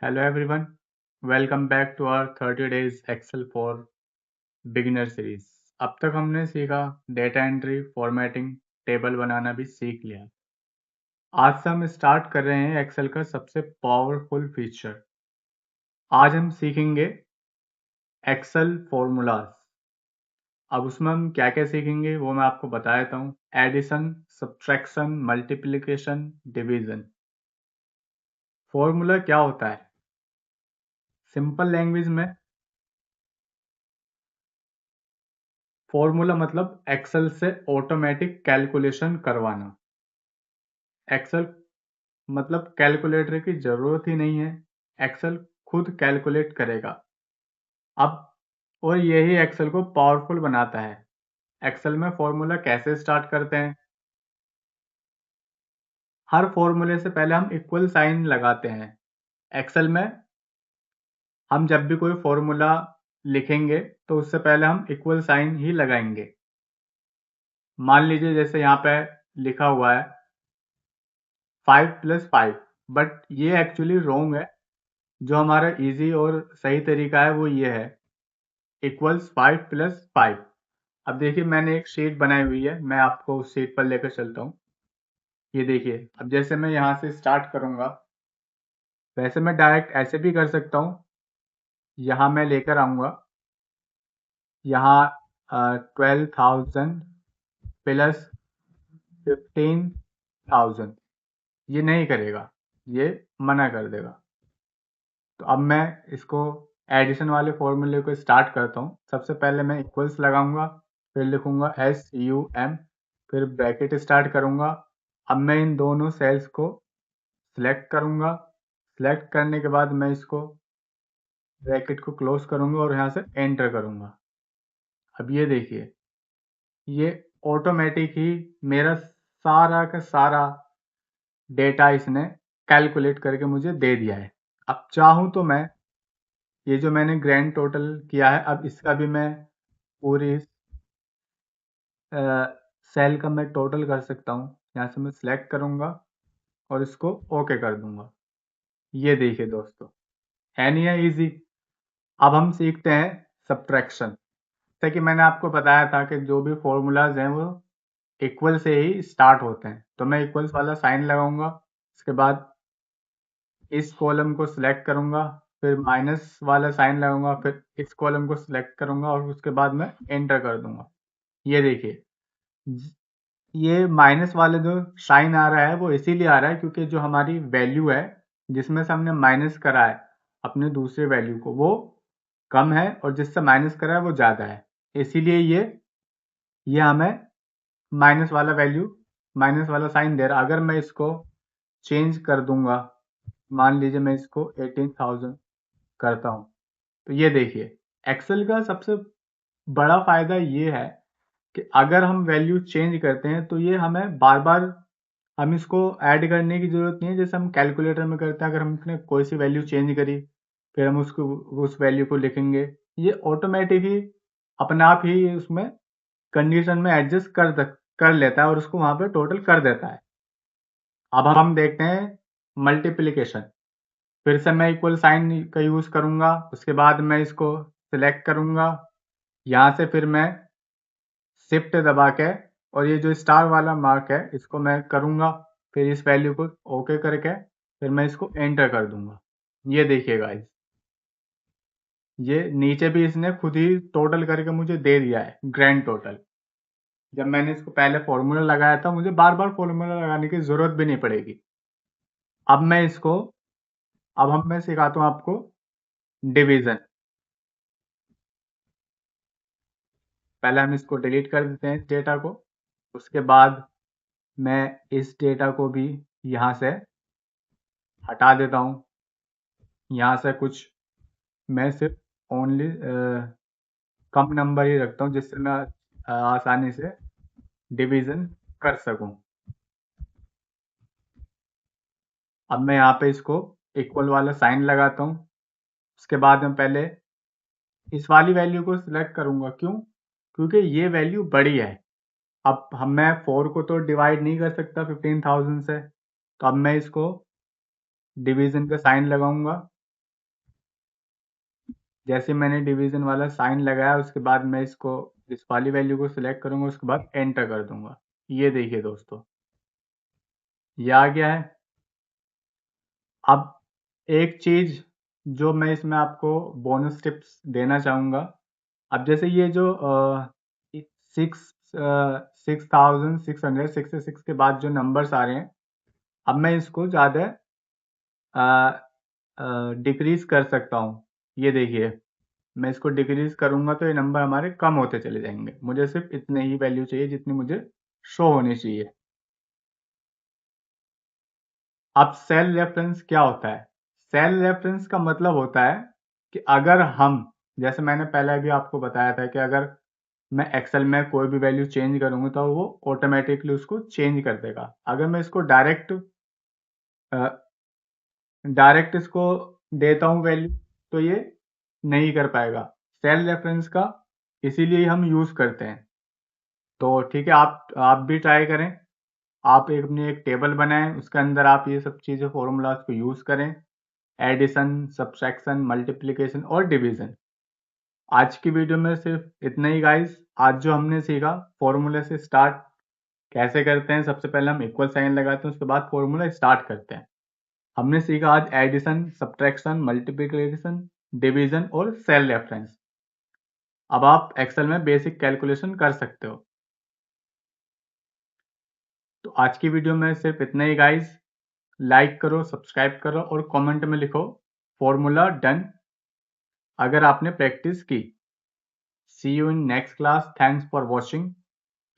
Hello everyone, welcome back to our 30 days Excel for Beginner series. अब तक हमने सीखा डेटा एंट्री, फॉर्मेटिंग, टेबल बनाना भी सीख लिया। आज से हम स्टार्ट कर रहे हैं एक्सेल का सबसे पावरफुल फीचर। आज हम सीखेंगे एक्सेल फॉर्मूलाज। अब उसमें हम क्या क्या सीखेंगे वो मैं आपको बता देता हूँ। Addition, subtraction, multiplication, division. Formula क्या होता है? सिंपल लैंग्वेज में फॉर्मूला मतलब एक्सेल से ऑटोमेटिक कैलकुलेशन करवाना। एक्सेल मतलब कैलकुलेटर की जरूरत ही नहीं है, एक्सेल खुद कैलकुलेट करेगा। अब और यही एक्सेल को पावरफुल बनाता है। एक्सेल में फॉर्मूला कैसे स्टार्ट करते हैं? हर फॉर्मूले से पहले हम इक्वल साइन लगाते हैं। एक्सेल में हम जब भी कोई फॉर्मूला लिखेंगे तो उससे पहले हम इक्वल साइन ही लगाएंगे। मान लीजिए जैसे यहाँ पे लिखा हुआ है 5 + 5, बट ये एक्चुअली रॉन्ग है। जो हमारा इजी और सही तरीका है वो ये है इक्वल्स 5 + 5। अब देखिए मैंने एक शीट बनाई हुई है, मैं आपको उस शीट पर लेकर चलता हूँ। ये देखिए, अब जैसे मैं यहाँ से स्टार्ट करूँगा, वैसे मैं डायरेक्ट ऐसे भी कर सकता हूँ। यहाँ मैं लेकर आऊँगा, यहाँ 12,000 + 15,000, ये नहीं करेगा, ये मना कर देगा। तो अब मैं इसको एडिशन वाले फॉर्मूले को स्टार्ट करता हूँ। सबसे पहले मैं इक्वल्स लगाऊंगा, फिर लिखूंगा SUM, फिर ब्रैकेट स्टार्ट करूंगा। अब मैं इन दोनों सेल्स को सिलेक्ट करूंगा। सिलेक्ट करने के बाद मैं इसको ब्रैकेट को क्लोज करूंगा और यहाँ से एंटर करूंगा। अब ये देखिए, ये ऑटोमेटिक ही मेरा सारा का सारा डेटा इसने कैलकुलेट करके मुझे दे दिया है। अब चाहूँ तो मैं ये जो मैंने ग्रैंड टोटल किया है, अब इसका भी मैं पूरी सेल का मैं टोटल कर सकता हूँ। यहाँ से मैं सिलेक्ट करूँगा और इसको ओके कर दूंगा। ये देखिए दोस्तों, है नहीं है इजी। अब हम सीखते हैं सब्ट्रैक्शन। जैसे कि मैंने आपको बताया था कि जो भी फॉर्मूलाज हैं वो इक्वल से ही स्टार्ट होते हैं, तो मैं इक्वल्स वाला साइन लगाऊंगा। उसके बाद इस कॉलम को सिलेक्ट करूंगा, फिर माइनस वाला साइन लगाऊंगा, फिर इस कॉलम को सिलेक्ट करूंगा और उसके बाद मैं एंटर कर दूंगा। ये देखिए, ये माइनस वाले जो साइन आ रहा है वो इसीलिए आ रहा है क्योंकि जो हमारी वैल्यू है जिसमें से हमने माइनस करा है अपने दूसरे वैल्यू को, वो कम है और जिससे माइनस करा है वो ज़्यादा है। इसीलिए ये हमें माइनस वाला वैल्यू, माइनस वाला साइन दे रहा है। अगर मैं इसको चेंज कर दूंगा, मान लीजिए मैं इसको 18,000 करता हूँ, तो ये देखिए एक्सेल का सबसे बड़ा फायदा ये है कि अगर हम वैल्यू चेंज करते हैं तो ये हमें बार बार हम इसको ऐड करने की ज़रूरत नहीं है। जैसे हम कैलकुलेटर में करते हैं, अगर हमने कोई सी वैल्यू चेंज करी फिर हम उसको उस वैल्यू को लिखेंगे, ये ऑटोमेटिक ही अपने आप ही उसमें कंडीशन में एडजस्ट कर लेता है और उसको वहाँ पे टोटल कर देता है। अब हम देखते हैं मल्टीप्लिकेशन। फिर से मैं इक्वल साइन का यूज़ करूँगा, उसके बाद मैं इसको सिलेक्ट करूँगा। यहाँ से फिर मैं शिफ्ट दबा के और ये जो स्टार वाला मार्क है इसको मैं करूँगा, फिर इस वैल्यू को ओके करके फिर मैं इसको एंटर कर दूंगा। ये देखिए गाइस, ये नीचे भी इसने खुद ही टोटल करके मुझे दे दिया है ग्रैंड टोटल। जब मैंने इसको पहले फॉर्मूला लगाया था मुझे बार बार फॉर्मूला लगाने की जरूरत भी नहीं पड़ेगी। अब मैं इसको अब मैं सिखाता हूँ आपको डिवीजन। पहले हम इसको डिलीट कर देते हैं इस डेटा को। उसके बाद मैं इस डेटा को भी यहाँ से हटा देता हूँ। यहाँ से कुछ मैं सिर्फ ओनली कम नंबर ही रखता हूँ जिससे मैं आसानी से डिवीजन कर सकूं। अब मैं यहाँ पे इसको इक्वल वाला साइन लगाता हूँ। उसके बाद मैं पहले इस वाली वैल्यू को सिलेक्ट करूंगा। क्यों? क्योंकि ये वैल्यू बड़ी है। अब मैं 4 को तो डिवाइड नहीं कर सकता 15,000 से, तो अब मैं इसको डिवीजन का साइन लगाऊंगा। जैसे मैंने डिवीजन वाला साइन लगाया उसके बाद मैं इसको इस वाली वैल्यू को सिलेक्ट करूंगा, उसके बाद एंटर कर दूंगा। ये देखिए दोस्तों, ये आ गया है। अब एक चीज जो मैं इसमें आपको बोनस टिप्स देना चाहूंगा, अब जैसे ये जो 6,666 के बाद जो नंबर्स आ रहे हैं, अब मैं इसको ज़्यादा डिक्रीज कर सकता हूँ। ये देखिए, मैं इसको डिक्रीज करूंगा तो ये नंबर हमारे कम होते चले जाएंगे। मुझे सिर्फ इतने ही वैल्यू चाहिए जितनी मुझे शो होनी चाहिए। अब सेल रेफरेंस क्या होता है? सेल रेफरेंस का मतलब होता है कि अगर हम, जैसे मैंने पहले भी आपको बताया था कि अगर मैं एक्सेल में कोई भी वैल्यू चेंज करूंगा तो वो ऑटोमेटिकली उसको चेंज कर देगा। अगर मैं इसको डायरेक्ट इसको देता हूँ वैल्यू तो ये नहीं कर पाएगा। सेल रेफरेंस का इसीलिए हम यूज करते हैं। तो ठीक है, आप भी ट्राई करें। आप एक टेबल बनाएं, उसके अंदर आप ये सब चीज़ें फॉर्मूलाज को यूज करें, एडिशन, सब्सट्रैक्शन, मल्टीप्लिकेशन और डिवीजन। आज की वीडियो में सिर्फ इतना ही गाइस। आज जो हमने सीखा, फॉर्मूले से स्टार्ट कैसे करते हैं। सबसे पहले हम इक्वल साइन लगाते हैं, उसके बाद फॉर्मूला स्टार्ट करते हैं। हमने सीखा आज एडिशन, सब्ट्रैक्शन, मल्टीप्लिकेशन, डिवीजन और सेल रेफरेंस। अब आप एक्सेल में बेसिक कैलकुलेशन कर सकते हो। तो आज की वीडियो में सिर्फ इतना ही गाइस। लाइक करो, सब्सक्राइब करो और कमेंट में लिखो फॉर्मूला डन अगर आपने प्रैक्टिस की। See you in next class. Thanks for watching.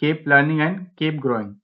Keep learning and keep growing.